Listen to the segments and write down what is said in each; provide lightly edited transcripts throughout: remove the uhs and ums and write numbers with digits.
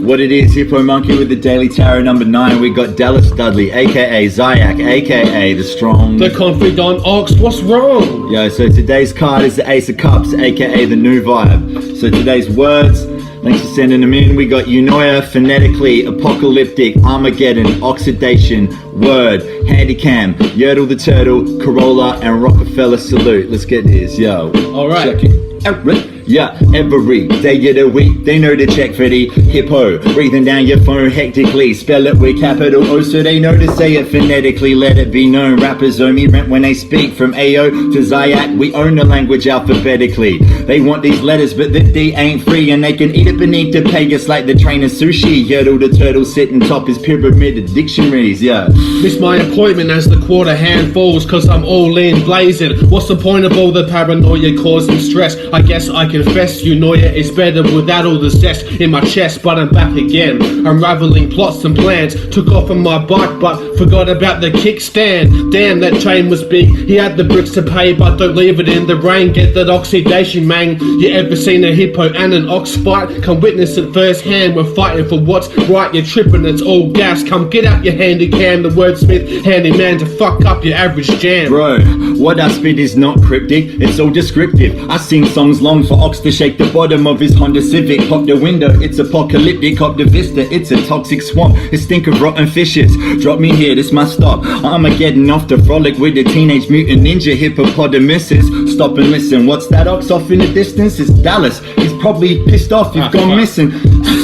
What it is, Hippo Monkey with the Daily Tarot number 9. We got Dallas Dudley, aka Zyak, aka the Strong, the Confidant Ox. What's wrong? Yo, so today's card is the Ace of Cups, aka the New Vibe. So today's words, thanks for sending them in. We got Eunoia, phonetically, apocalyptic, Armageddon, oxidation, word, handicam, Yertle the Turtle, Corolla, and Rockefeller salute. Let's get this, yo. Alright. Check it. Yeah, every day of the week, they know to check for the hippo. Breathing down your phone hectically, spell it with capital O so they know to say it phonetically. Let it be known, rappers owe me rent when they speak. From AO to Zyak, we own the language alphabetically. They want these letters, but the D ain't free, and they can eat it beneath the Pegasus like the train of sushi. Yertle the Turtle sitting top his pyramid of dictionaries, yeah. Miss my appointment as the quarter hand falls, cause I'm all in blazing. What's the point of all the paranoia causing stress? I guess I confess, Eunoia is better without all the zest in my chest, but I'm back again, unraveling plots and plans. Took off on my bike, but forgot about the kickstand. Damn, that train was big, he had the bricks to pay, but don't leave it in the rain. Get that oxidation, man. You ever seen a hippo and an ox fight? Come witness it firsthand, we're fighting for what's right. You're tripping, it's all gas. Come get out your handy cam, the wordsmith handyman to fuck up your average jam. Bro, what I spit is not cryptic, it's all descriptive. I sing songs long for Ox to shake the bottom of his Honda Civic. Pop the window, it's apocalyptic. Hop the vista, it's a toxic swamp. It stink of rotten fishes. Drop me here, this my stop. Armageddon off to frolic with the teenage mutant ninja hippopotamuses. Stop and listen, what's that ox off in the distance? It's Dallas, he's probably pissed off, you've gone missing.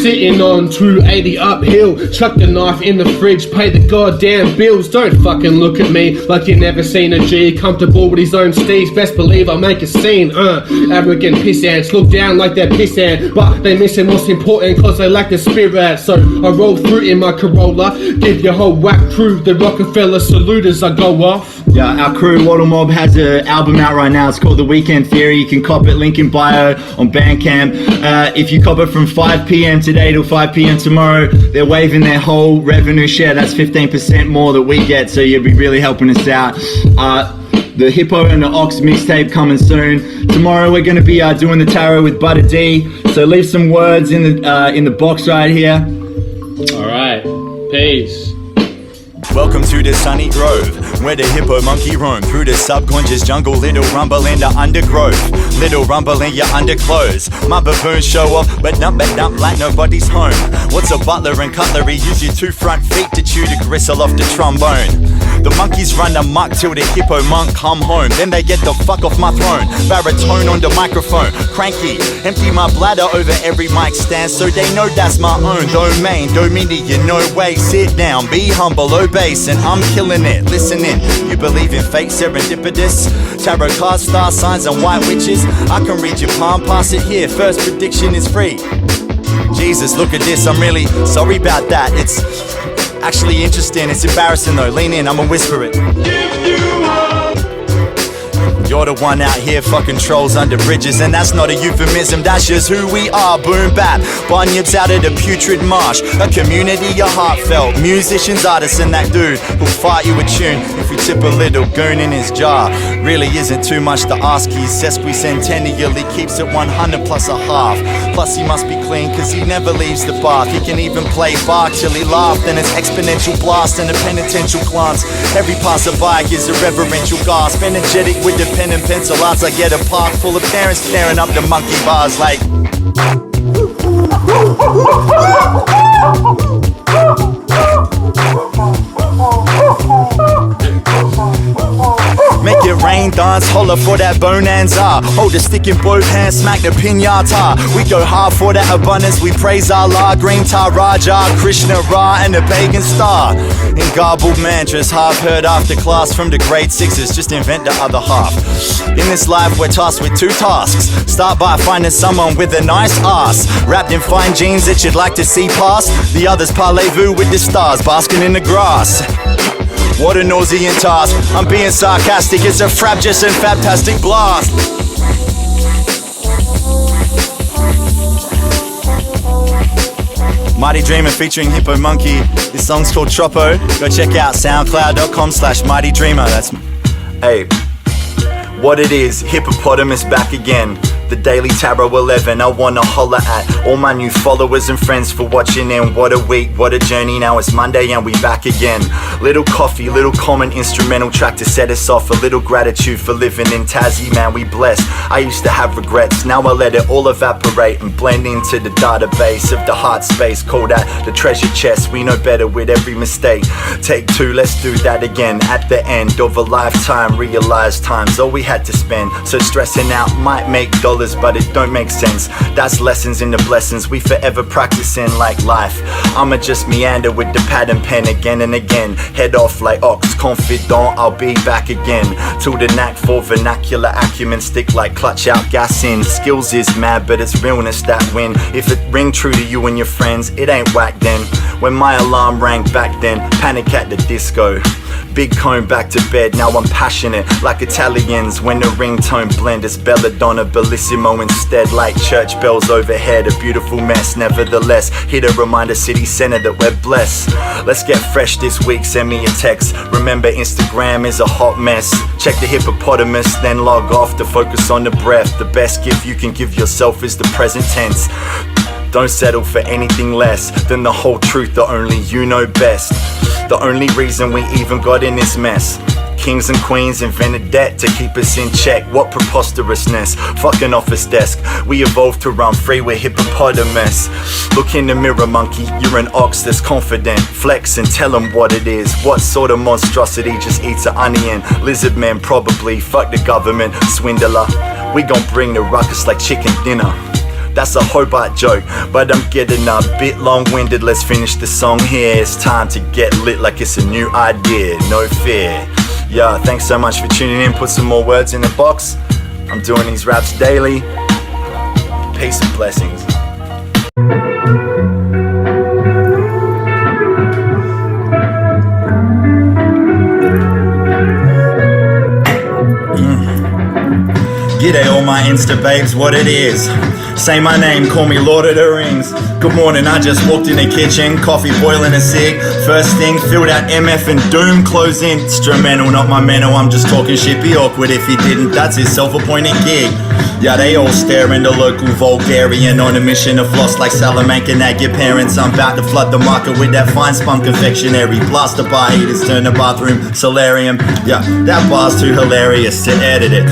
Sitting on 280 uphill, chuck the knife in the fridge, pay the goddamn bills. Don't fucking look at me like you never seen a G comfortable with his own steez. Best believe I'll make a scene. Arrogant piss ants look down like they're pissant, but they missing what's important cause they lack the spirit. So I roll through in my Corolla, give your whole whack crew the Rockefeller salute as I go off. Yeah, our crew Waddle Mob has an album out right now. It's called The Weekend Theory. You can cop it, link in bio on Bandcamp. If you cop it from 5 p.m. today till 5 p.m. tomorrow, they're waiving their whole revenue share. That's 15% more that we get, so you'll be really helping us out. The Hippo and the Ox mixtape coming soon. Tomorrow we're going to be doing the tarot with Butter D. So leave some words in the box right here. Alright, peace. Welcome to the sunny grove, where the hippo monkey roam through the subconscious jungle. Little rumble in the undergrowth, little rumble in your underclothes. My baboons show off, but dump like nobody's home. What's a butler and cutlery? Use your 2 front feet to chew the gristle off the trombone. The monkeys run amok till the hippo monk come home. Then they get the fuck off my throne. Baritone on the microphone, cranky. Empty my bladder over every mic stand, so they know that's my own domain. Dominion, no way. Sit down, be humble, obey. And I'm killing it, listen in. You believe in fate, serendipitous tarot cards, star signs and white witches. I can read your palm, pass it here. First prediction is free. Jesus, look at this, I'm really sorry about that. It's actually interesting, it's embarrassing though. Lean in, I'ma whisper it. You're the one out here fucking trolls under bridges, and that's not a euphemism, that's just who we are. Boom bap, bunyips out of the putrid marsh. A community, you're heartfelt. Musicians, artists, and that dude who'll fight you a tune if we tip a little goon in his jar. Really isn't too much to ask. He's sesquicentennially keeps it 100 plus a half. Plus he must be clean cause he never leaves the bath. He can even play bar till he laughed, and it's exponential blast and a penitential glance. Every passerby gives a reverential gasp. Energetic with the pen and pencil arts. I get a park full of parents staring up the monkey bars like make it rain, dance, holler for that bonanza. Hold the stick in both hands, smack the pinata. We go hard for that abundance, we praise Allah. Green Tar Raja, Krishna Ra, and the pagan star. In garbled mantras, half heard after class from the grade 6s, just invent the other half. In this life we're tasked with 2 tasks. Start by finding someone with a nice ass, wrapped in fine jeans that you'd like to see past. The others parlez-vous with the stars, basking in the grass. What a nauseant task, I'm being sarcastic, it's a frabjous and fantastic blast. Mighty Dreamer featuring Hippo Monkey. This song's called Troppo. Go check out soundcloud.com/Mighty Dreamer. That's, hey, what it is, hippopotamus back again. the Daily Tarot 11. I wanna holler at all my new followers and friends for watching in. What a week, what a journey. Now it's Monday and we back again. Little coffee, little common instrumental track to set us off. A little gratitude for living in Tassie, man, we blessed. I used to have regrets, now I let it all evaporate and blend into the database of the heart space. Call that the treasure chest, we know better with every mistake. Take two, let's do that again. At the end of a lifetime, realize time's all we had to spend. So stressing out might make dollars, but it don't make sense. That's lessons in the blessings we forever practicing like life. I'ma just meander with the pad and pen again and again. Head off like ox, confident I'll be back again. Till the knack for vernacular acumen stick like clutch out gas in. Skills is mad, but it's realness that win. If it ring true to you and your friends, it ain't whack then. When my alarm rang back then, panic at the disco. Big cone back to bed, now I'm passionate like Italians when the ringtone blend. It's belladonna bellissimo instead, like church bells overhead. A beautiful mess, nevertheless. Here to remind the city center that we're blessed. Let's get fresh this week, send me a text. Remember Instagram is a hot mess. Check the hippopotamus, then log off to focus on the breath. The best gift you can give yourself is the present tense. Don't settle for anything less than the whole truth that only you know best. The only reason we even got in this mess. Kings and queens invented debt to keep us in check. What preposterousness, fucking office desk. We evolved to run free with hippopotamus. Look in the mirror, monkey, you're an ox that's confident. Flex and tell them what it is. What sort of monstrosity just eats an onion? Lizard men probably, fuck the government, swindler. We gon' bring the ruckus like chicken dinner. That's a Hobart joke, but I'm getting a bit long-winded. Let's finish the song here. It's time to get lit like it's a new idea, no fear. Yeah, thanks so much for tuning in. Put some more words in the box. I'm doing these raps daily. Peace and blessings. G'day all my Insta babes, what it is. Say my name, call me Lord of the Rings. Good morning, I just walked in the kitchen, coffee boiling a cig. First thing, filled out MF and Doom, close instrumental, not my mental. I'm just talking shit, be awkward if he didn't, that's his self-appointed gig. Yeah, they all stare in the local Vulgarian on a mission to floss like Salamanca. Nag your parents, I'm about to flood the market with that fine spun confectionery. Blaster bar heaters, turn the bathroom solarium. Yeah, that bar's too hilarious to edit it.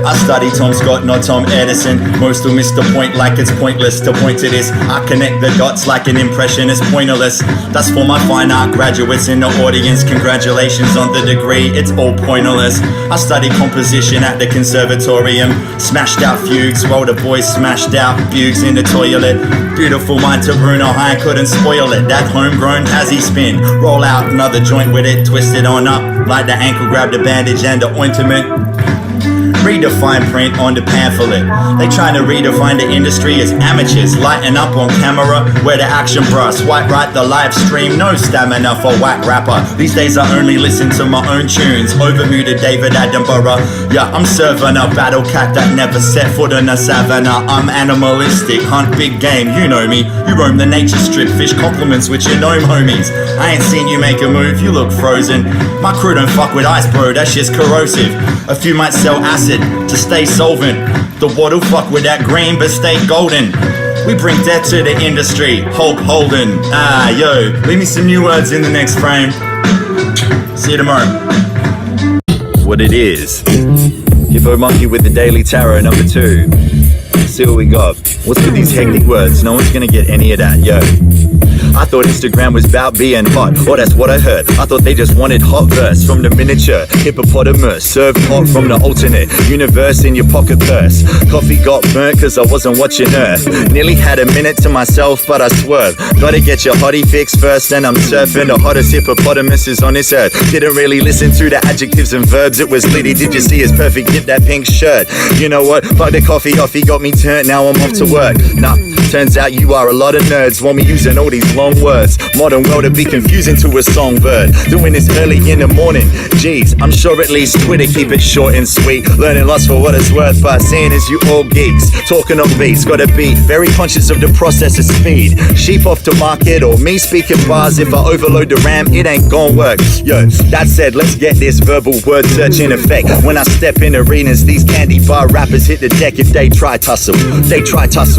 I study Tom Scott, not Tom Edison. Most will miss the point like it's pointless to point to this. I connect the dots like an impressionist, pointless. That's for my fine art graduates in the audience. Congratulations on the degree, it's all pointless. I studied composition at the conservatorium. Smashed out fugues while the boys smashed out fugues in the toilet. Beautiful mind to Bruno High, couldn't spoil it. That homegrown Tassie spin. Roll out another joint with it, twist it on up. Like the ankle, grab the bandage and the ointment. Redefine print on the pamphlet. They trying to redefine the industry as amateurs. Lighten up on camera, wear the action brush. Swipe right the live stream, no stamina for whack rapper. These days I only listen to my own tunes. Overmuted David Attenborough. Yeah, I'm serving a battle cat that never set foot in a savannah. I'm animalistic, hunt big game, you know me. You roam the nature strip, fish compliments with your gnome homies. I ain't seen you make a move, you look frozen. My crew don't fuck with ice, bro, that shit's corrosive. A few might sell acid to stay solvent. The water'll fuck with that green but stay golden. We bring death to the industry, Hulk Holden. Yo, leave me some new words in the next frame. See you tomorrow. What it is. Hippo Monkey with the Daily Tarot number 2. Let's see what we got. What's with these hectic words? No one's gonna get any of that, yo. I thought Instagram was about being hot, or that's what I heard. I thought they just wanted hot verse from the miniature hippopotamus, served hot from the alternate universe in your pocket purse. Coffee got burnt cause I wasn't watching Earth. Nearly had a minute to myself but I swerved. Gotta get your hottie fix first, then I'm surfing. The hottest hippopotamuses on this earth. Didn't really listen to the adjectives and verbs, it was litty. Did you see his perfect, get that pink shirt? You know what, fuck the coffee off, he got me turned, now I'm off to work. Nah, Turns out you are a lot of nerds, want me using all these long words. Modern world to be confusing to a songbird. Doing this early in the morning. Jeez, I'm sure at least Twitter keep it short and sweet. Learning lots for what it's worth by seeing as you all geeks. Talking on beats, gotta be very conscious of the process of speed. Sheep off to market or me speaking bars. If I overload the RAM, it ain't gon' work. Yo, that said, let's get this verbal word search in effect. When I step in arenas, these candy bar rappers hit the deck. If they try tussle,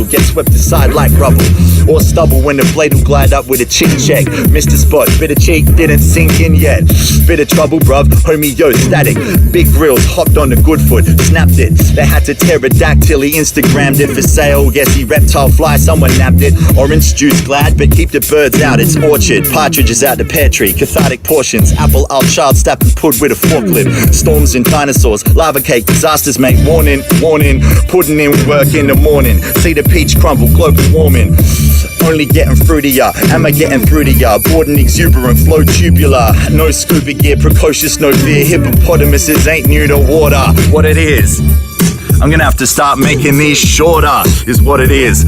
get swept aside like rubble or stubble when the blade will glide up with a chick check. Mr. Spot, bit of cheek didn't sink in yet. Bit of trouble, bruv, homie, yo, static. Big grills hopped on the good foot, snapped it. They had to pterodactyl, he Instagrammed it for sale. Yes, he reptile fly, someone nabbed it. Orange juice glad, but keep the birds out. It's orchard, partridges out the pear tree. Cathartic portions, apple, our child stap and pud with a forklift. Storms and dinosaurs, lava cake, disasters make warning. Putting in work in the morning. See the peach crumble, global warming. Only getting through to ya, am I getting through to ya? Bored and exuberant, flow tubular. No scuba gear, precocious, no fear. Hippopotamuses ain't new to water. What it is, I'm gonna have to start making these shorter, is what it is.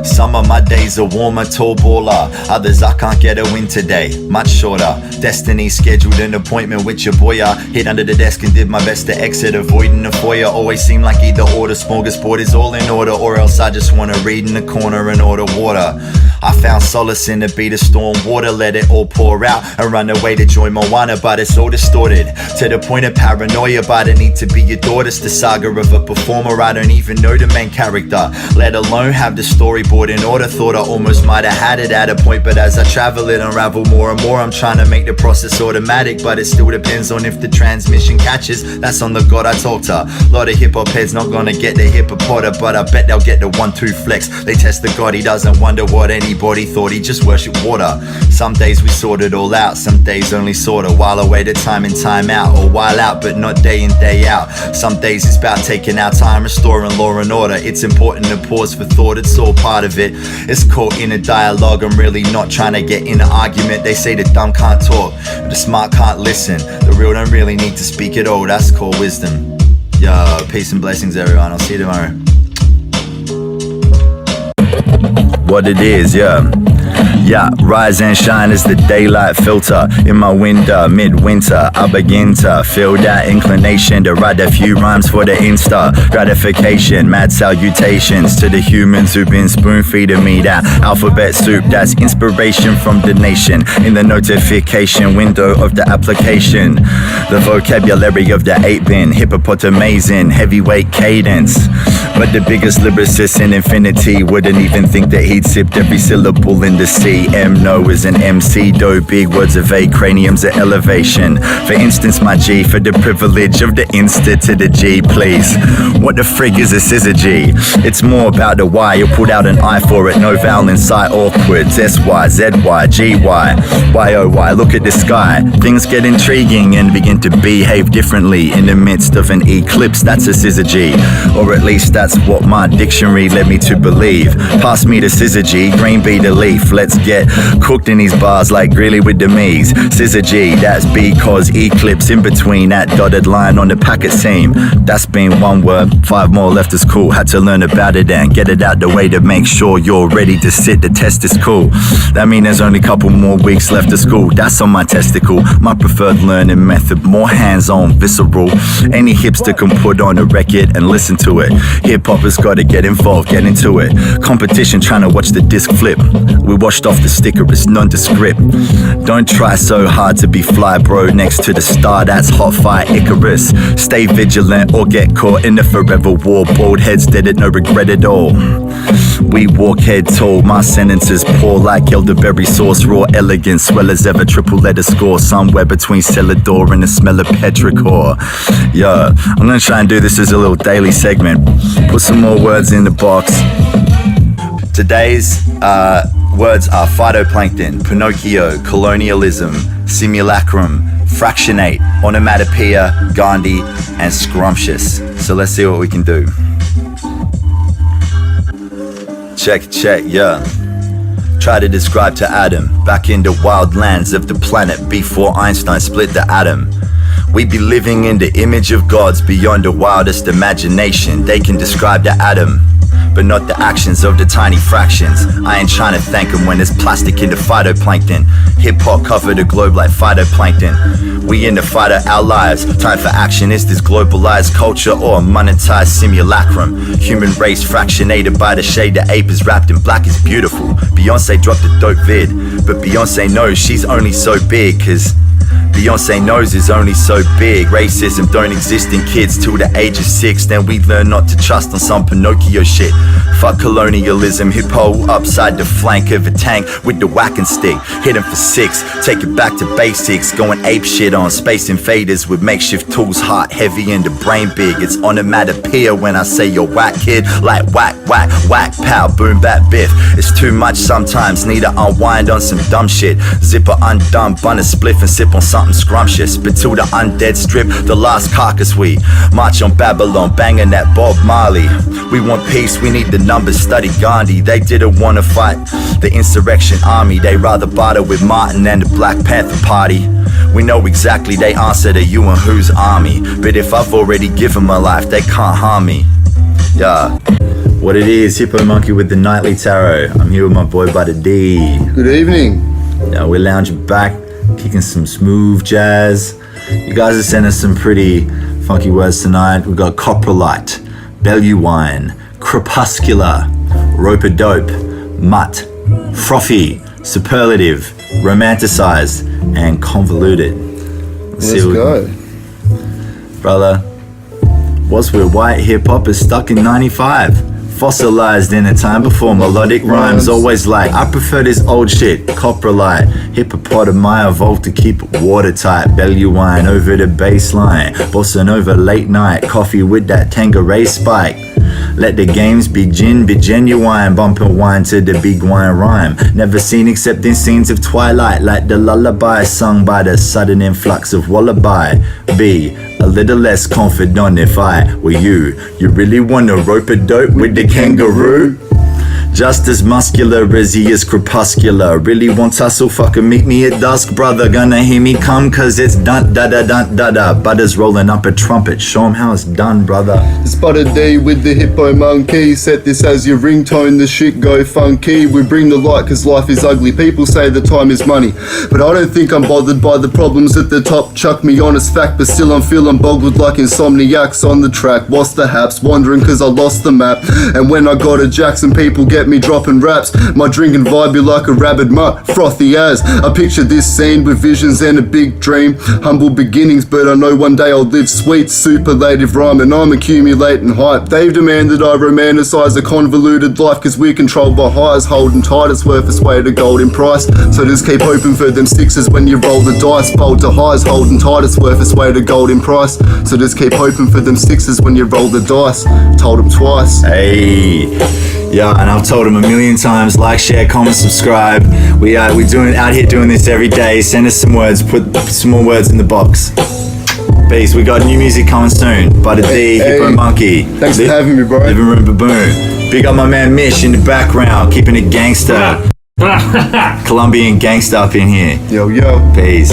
Some of my days are warmer, tall baller. Others I can't get a win today, much shorter. Destiny scheduled an appointment with your boy. I hid under the desk and did my best to exit, avoiding the foyer. Always seem like either or the smorgasbord is all in order, or else I just wanna read in the corner and order water. I found solace in the beat of storm water, let it all pour out and run away to join Moana, but it's all distorted to the point of paranoia. But I need to be your daughter, the saga of a performer. I don't even know the main character, let alone have the storyboard in order. Thought I almost might have had it at a point, but as I travel it unravel more and more. I'm trying to make the process automatic, but it still depends on if the transmission catches. That's on the God I talk to. Lot of hip hop heads not gonna get the hippopotter, but I bet they'll get the 1-2 flex. They test the God, he doesn't wonder what anybody thought, he just worshipped water. Some days we sort it all out, some days only sorta while away to time in time out, or while out but not day in day out. Some days it's about taking our time, restoring law and order. It's important to pause for thought, it's all part of it. It's caught in a dialogue, I'm really not trying to get in an argument. They say the dumb can't talk, but the smart can't listen. The real don't really need to speak at all, that's called wisdom. Yo, peace and blessings everyone, I'll see you tomorrow. What it is, yeah, rise and shine as the daylight filter in my window, midwinter. I begin to feel that inclination to write a few rhymes for the Insta gratification. Mad salutations to the humans who've been spoon feeding me that alphabet soup. That's inspiration from the nation in the notification window of the application. The vocabulary of the 8-bin hippopotamazing heavyweight cadence. But the biggest lyricist in infinity wouldn't even think that he'd sipped every syllable in the sea. No is an MC, though big words are vague, craniums at elevation. For instance, my G, for the privilege of the Insta to the G, please. What the frig is a scissor G? It's more about the Y, you put out an I for it, no vowel in sight, awkward. S-Y, Z-Y, G-Y, Y-O-Y, look at the sky. Things get intriguing and begin to behave differently in the midst of an eclipse, that's a scissor G. Or at least that's what my dictionary led me to believe. Pass me the scissor G, green be the leaf. Let's get cooked in these bars like Greeley with the Me's. Scissor G, that's because eclipse in between that dotted line on the packet seam. That's been one word, 5 more left is cool. Had to learn about it and get it out the way to make sure you're ready to sit. The test is cool. That means there's only a couple more weeks left of school. That's on my testicle. My preferred learning method, more hands-on, visceral. Any hipster can put on a record and listen to it. Hip-hop has got to get involved, get into it. Competition trying to watch the disc flip. We washed off the sticker, it's nondescript. Don't try so hard to be fly, bro. Next to the star, that's hot fire Icarus. Stay vigilant or get caught in the forever war. Bald heads did it, no regret at all. We walk head tall, my sentences pour like elderberry sauce. Raw elegance, swell as ever, triple letter score. Somewhere between cellar door and the smell of petrichor. Yeah, I'm gonna try and do this as a little daily segment. Put some more words in the box. Today's words are phytoplankton, Pinocchio, colonialism, simulacrum, fractionate, onomatopoeia, Gandhi, and scrumptious. So let's see what we can do. Check, yeah. Try to describe to Adam, back in the wild lands of the planet before Einstein split the atom. We be living in the image of gods beyond the wildest imagination. They can describe the atom. but not the actions of the tiny fractions. I ain't trying to thank them when there's plastic in the phytoplankton. Hip-hop cover the globe like phytoplankton. We in the fight of our lives. Time for action. Is this globalized culture or a monetized simulacrum? Human race fractionated by the shade. The ape is wrapped in black is beautiful. Beyonce dropped a dope vid, but Beyonce knows she's only so big, cause Beyonce knows is only so big. Racism don't exist in kids till the age of 6. Then we learn not to trust on some Pinocchio shit. Fuck colonialism, hippo upside the flank of a tank with the whacking stick. Hit him for 6, take it back to basics. Going ape shit on space invaders with makeshift tools, heart heavy and the brain big. It's onomatopoeia when I say you're whack kid. Like whack, whack, whack, pow, boom, bat, biff. It's too much sometimes, need to unwind on some dumb shit. Zipper undone, bun a spliff and sip on something scrumptious. But till the undead strip, the last carcass we march on Babylon, banging that Bob Marley. We want peace, we need the numbers, study Gandhi. They didn't want to fight the insurrection army. They rather barter with Martin and the Black Panther Party. We know exactly they answer to you and whose army. But if I've already given my life, they can't harm me. Yeah. What it is, Hippo Monkey with the Nightly tarO. I'm here with my boy Butter D. Good evening. Yeah, we're lounging back, kicking some smooth jazz. You guys are sending some pretty funky words tonight. We've got coprolite, Bellewine, crepuscular, rope-a-dope, mutt, frothy, superlative, romanticized, and convoluted. Let's go. Brother, what's with white hip-hop is stuck in 95. Fossilized in a time before melodic rhymes. Always like, I prefer this old shit. Coprolite, hippopotami evolved to keep it watertight. Bellewine over the baseline. Bossa Nova late night. Coffee with that Tanqueray spike. Let the games be genuine, bumping wine to the big wine rhyme. Never seen except in scenes of twilight, like the lullaby sung by the sudden influx of wallaby. Be a little less confident if I were you. You really wanna rope a dope with the kangaroo? Just as muscular as he is crepuscular. Really want tussle, fucking meet me at dusk, brother. Gonna hear me come, cause it's dun da da dun da da. Butter's rolling up a trumpet, show him how it's done, brother. It's Butter D with the Hippo Monkey. Set this as your ringtone, the shit go funky. We bring the light cause life is ugly. People say the time is money, but I don't think I'm bothered by the problems at the top. Chuck me honest fact, but still I'm feeling boggled like insomniacs on the track. What's the haps? Wondering cause I lost the map. And when I go to Jackson, people get me dropping raps. My drinking vibe be like a rabid mutt, frothy as. I picture this scene with visions and a big dream. Humble beginnings, but I know one day I'll live sweet. Superlative rhyme and I'm accumulating hype. They've demanded I romanticize a convoluted life, cause we're controlled by highs. Holding tight, it's worth its weight of gold in price. So just keep hoping for them sixes when you roll the dice. Fold to highs, holding tight, it's worth its weight of gold in price. So just keep hoping for them sixes when you roll the dice. Told them twice. Hey, yeah, and I've told him a million times, like, share, comment, subscribe. We doing out here doing this every day. Send us some words, put some more words in the box. Peace. We got new music coming soon. Butter D, Hippo Monkey. Thanks for having me, bro. Living room baboon. Big up my man Mish in the background, keeping it gangster. Colombian gangsta up in here. Yo, yo. Peace.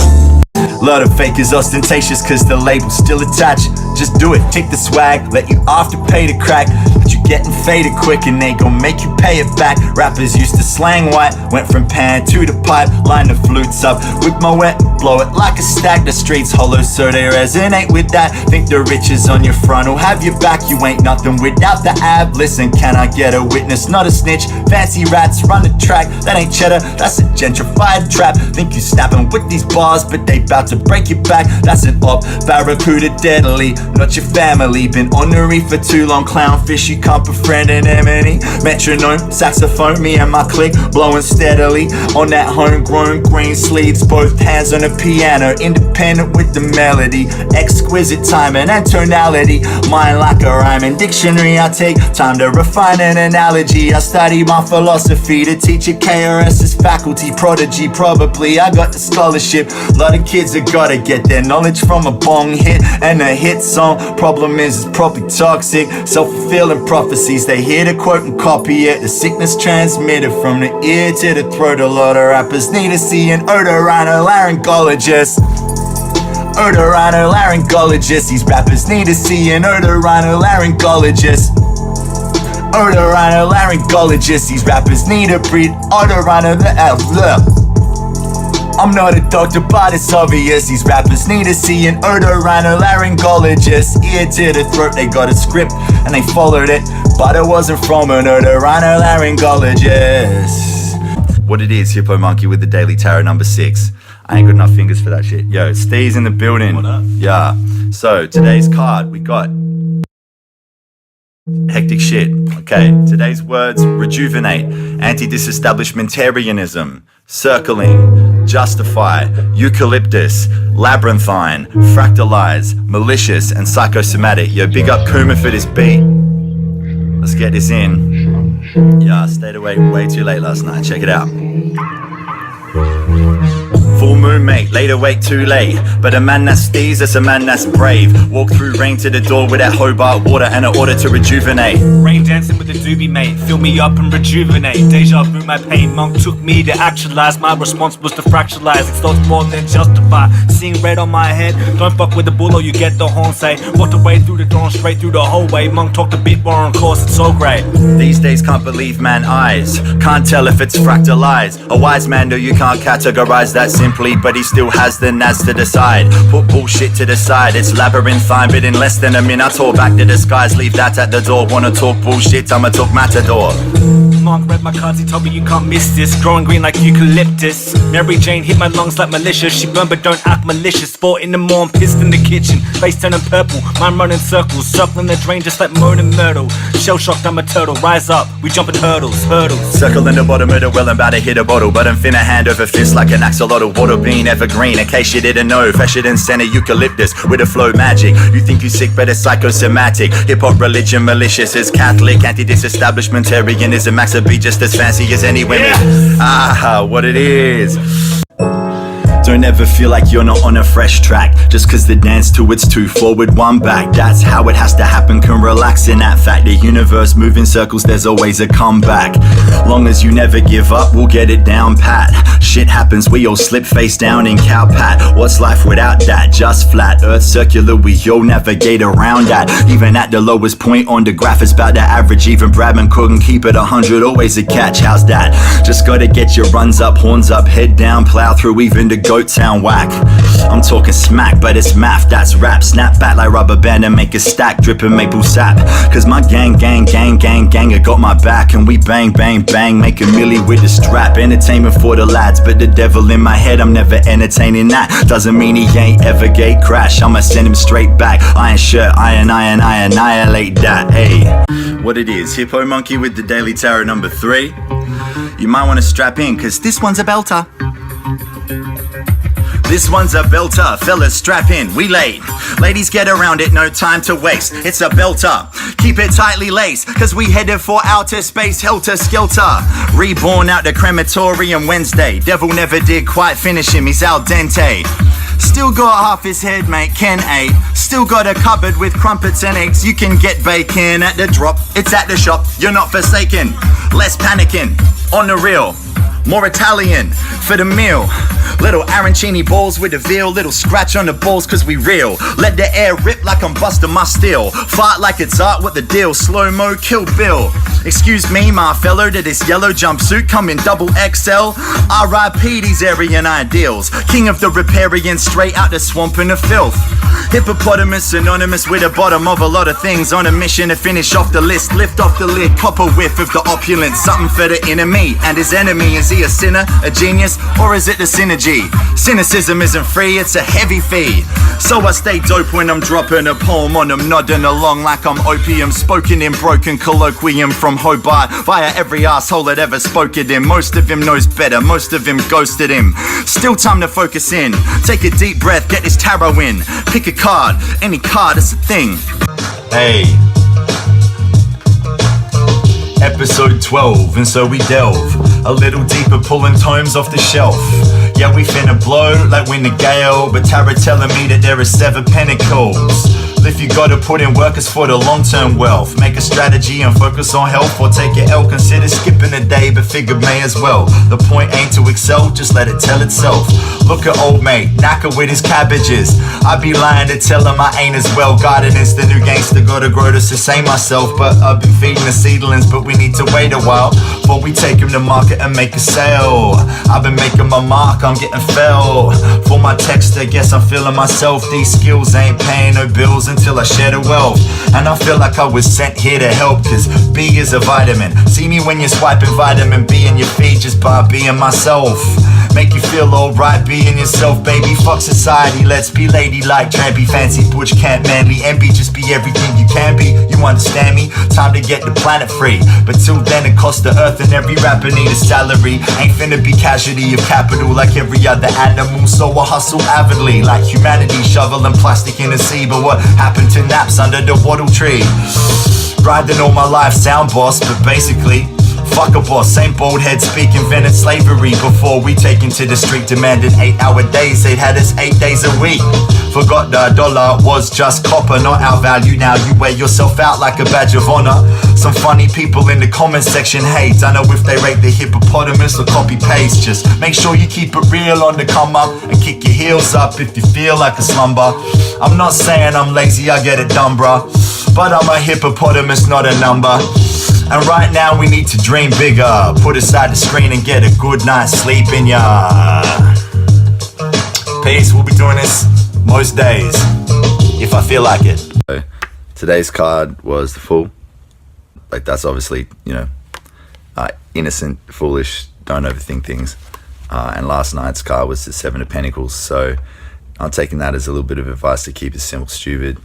Lot of fakers ostentatious cause the label's still attached. Just do it, take the swag, let you off to pay the crack. But you getting faded quick and they gon' make you pay it back. Rappers used to slang white, went from pan to the pipe. Line the flutes up with my wet, blow it like a stack. The streets hollow so they resonate with that. Think the riches on your front will have your back. You ain't nothing without the ab. Listen, can I get a witness, not a snitch? Fancy rats run the track, that ain't cheddar, that's a gentrified trap. Think you snapping with these bars, but they bout to break your back. That's an up, barracuda deadly, not your family. Been on the reef for too long, clownfish, you can't befriend an enemy. Metronome, saxophone, me and my clique blowing steadily on that homegrown green sleeves. Both hands on the piano, independent with the melody. Exquisite timing and tonality, mind like a rhyming dictionary. I take time to refine an analogy. I study my philosophy to teach at KRS's faculty. Prodigy, probably, I got the scholarship. Lot of kids have gotta get their knowledge from a bong hit and a hit song. Problem is, it's probably toxic, self-fulfilling prophecies. They hear the quote and copy it. The sickness transmitted from the ear to the throat. A lot of rappers need to see an otorhinolaryngologist. Otorhinolaryngologist. These rappers need to see an otorhinolaryngologist. Otorhinolaryngologist. These rappers need a breed. I'm not a doctor, but it's obvious. These rappers need to see an otorhinolaryngologist. Ear to the throat, they got a script and they followed it, but it wasn't from an otorhinolaryngologist. What it is, Hippo Monkey with the Daily Tarot number 6. I ain't got enough fingers for that shit. Yo, Steve's in the building. What up? Yeah. So today's card, we got hectic shit. Okay, today's words: rejuvenate, anti-disestablishmentarianism, circling, justify, eucalyptus, labyrinthine, fractalize, malicious, and psychosomatic. Yo, big up Kuma for this beat. Let's get this in. Yeah, I stayed awake way too late last night. Check it out. Full moon, mate, laid awake too late. But a man that stees, that's a man that's brave. Walk through rain to the door with that Hobart water and an order to rejuvenate. Rain dancing with the doobie, mate. Fill me up and rejuvenate. Deja vu my pain. Monk took me to actualize. My response was to fractalize. It's thoughts more than justify. Seeing red on my head. Don't fuck with the bull or you get the horn. Say, walked away through the dawn, straight through the hallway. Monk talked a bit more, on course, it's so great. These days can't believe man eyes. Can't tell if it's fractalized. A wise man, though, you can't categorize that simply, but he still has the nas to decide. Put bullshit to the side, it's labyrinthine, but in less than a minute I tore back the disguise. Leave that at the door. Wanna talk bullshit, I'ma talk matador. Monk read my cards, he told me you can't miss this. Growing green like eucalyptus. Mary Jane hit my lungs like malicious. She burned but don't act malicious. 4 in the morning, pissed in the kitchen. Face turning purple, mind running circles. Circling the drain just like Moan and Myrtle. Shell shocked, I'm a turtle, rise up, we jumping hurdles. Circle in the bottom of the well, I'm about to hit a bottle, but I'm finna hand over fist like an axolotl. Water bean evergreen, in case you didn't know. Fresher than center eucalyptus with a flow magic. You think you sick, but it's psychosomatic. Hip-hop religion malicious is Catholic. Anti-disestablishmentarianism, max a be just as fancy as any women. Ah, what it is. Don't ever feel like you're not on a fresh track. Just cause the dance to it's 2 forward, 1 back. That's how it has to happen, can relax in that fact. The universe move in circles, there's always a comeback. Long as you never give up, we'll get it down pat. Shit happens, we all slip face down in cow pat. What's life without that? Just flat, earth circular, we all navigate around that. Even at the lowest point on the graph, it's about the average. Even Bradman couldn't keep it 100, always a catch, how's that? Just gotta get your runs up, horns up, head down, plow through even the goat town whack. I'm talking smack, but it's math, that's rap. Snap back like rubber band and make a stack, dripping maple sap. Cause my gang got my back, and we bang, make a milli with the strap. Entertainment for the lads, but the devil in my head, I'm never entertaining that. Doesn't mean he ain't ever gate crash, I'ma send him straight back. Iron shirt, I annihilate that. Hey, what it is, Hippo Monkey with the Daily Tarot number 3. You might wanna strap in, cause this one's a belter. This one's a belter, fellas strap in, we late. Ladies get around it, no time to waste. It's a belter, keep it tightly laced, cause we headed for outer space, helter skelter. Reborn out the crematorium Wednesday. Devil never did quite finish him, he's al dente. Still got half his head, mate, Ken ate. Still got a cupboard with crumpets and eggs. You can get bacon at the drop, it's at the shop. You're not forsaken, less panicking, on the real. More Italian for the meal. Little arancini balls with the veal. Little scratch on the balls cause we real. Let the air rip like I'm busting my steel. Fart like it's art, what the deal? Slow-mo, Kill Bill. Excuse me, my fellow, to this yellow jumpsuit come in double XL. R.I.P. these Aryan ideals. King of the riparian, straight out the swamp and the filth. Hippopotamus synonymous with the bottom of a lot of things. On a mission to finish off the list. Lift off the lid, cop a whiff of the opulence. Something for the inner me and his enemy. Is he a sinner, a genius, or is it the synergy? Cynicism isn't free, it's a heavy fee. So I stay dope when I'm dropping a poem on them, nodding along like I'm opium, spoken in broken colloquium from Hobart via every asshole that ever spoke at him. Most of him knows better, most of him ghosted him. Still time to focus in, take a deep breath, get this tarot in. Pick a card, any card, it's a thing. Hey, episode 12, and so we delve a little deeper, pulling tomes off the shelf. Yeah, we finna blow like when the gale, but tarot telling me that there are 7 pentacles. Well, if you gotta put in work, it's for the long-term wealth. Make a strategy and focus on health, or take your L. Consider skipping a day, but figure may as well. The point ain't to excel, just let it tell itself. Look at old mate, knacker with his cabbages. I'd be lying to tell him I ain't as well. Gardening's the new gangster, gotta grow to sustain myself. But I've been feeding the seedlings, but we need to wait a while before we take him to market and make a sale. I've been making my mark, I'm getting fell. For my text, I guess I'm feeling myself. These skills ain't paying no bills until I share the wealth. And I feel like I was sent here to help, cause B is a vitamin. See me when you're swiping vitamin B in your feed just by being myself. Make you feel alright being yourself, baby. Fuck society, let's be ladylike. Trampy, fancy, butch, can't manly. MB, just be everything you can be. You understand me? Time to get the planet free. But till then it costs the earth, and every rapper need a salary. Ain't finna be casualty of capital like every other animal. So I hustle avidly like humanity, shoveling plastic in the sea. But what happened to naps under the wattle tree? Grinding all my life, sound boss, but basically fuck a boss, same bald head speak, invented slavery before we taken to the street, demanded 8-hour days, they'd had us 8 days a week. Forgot the dollar was just copper, not our value. Now you wear yourself out like a badge of honor. Some funny people in the comment section hate. I know if they rate the hippopotamus or copy paste. Just make sure you keep it real on the come up, and kick your heels up if you feel like a slumber. I'm not saying I'm lazy, I get it done, bruh, but I'm a hippopotamus, not a number. And right now we need to dream bigger. Put aside the screen and get a good night's sleep in ya. Peace, we'll be doing this most days, if I feel like it. Today's card was the Fool. Like, that's obviously, innocent, foolish, don't overthink things. And last night's card was the Seven of Pentacles. So I'm taking that as a little bit of advice to keep it simple, stupid.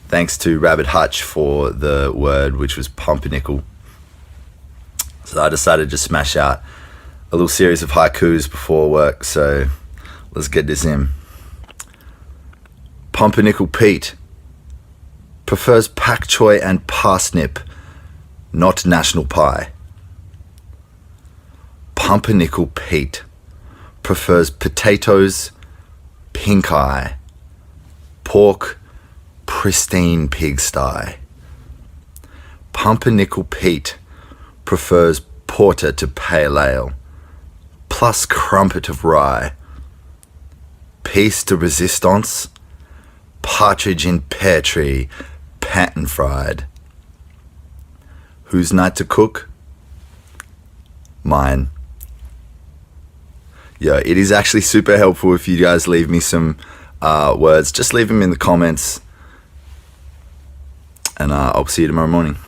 Thanks to Rabbit Hutch for the word, which was pumpernickel. So I decided to smash out a little series of haikus before work, so let's get this in. Pumpernickel Pete prefers pak choy and parsnip, not national pie. Pumpernickel Pete prefers potatoes, pink eye, pork, pristine pigsty. Pumpernickel Pete prefers porter to pale ale, plus crumpet of rye. Piece de resistance, partridge in pear tree, panton fried. Whose night to cook? Mine. Yeah, it is actually super helpful if you guys leave me some words. Just leave them in the comments, and I'll see you tomorrow morning.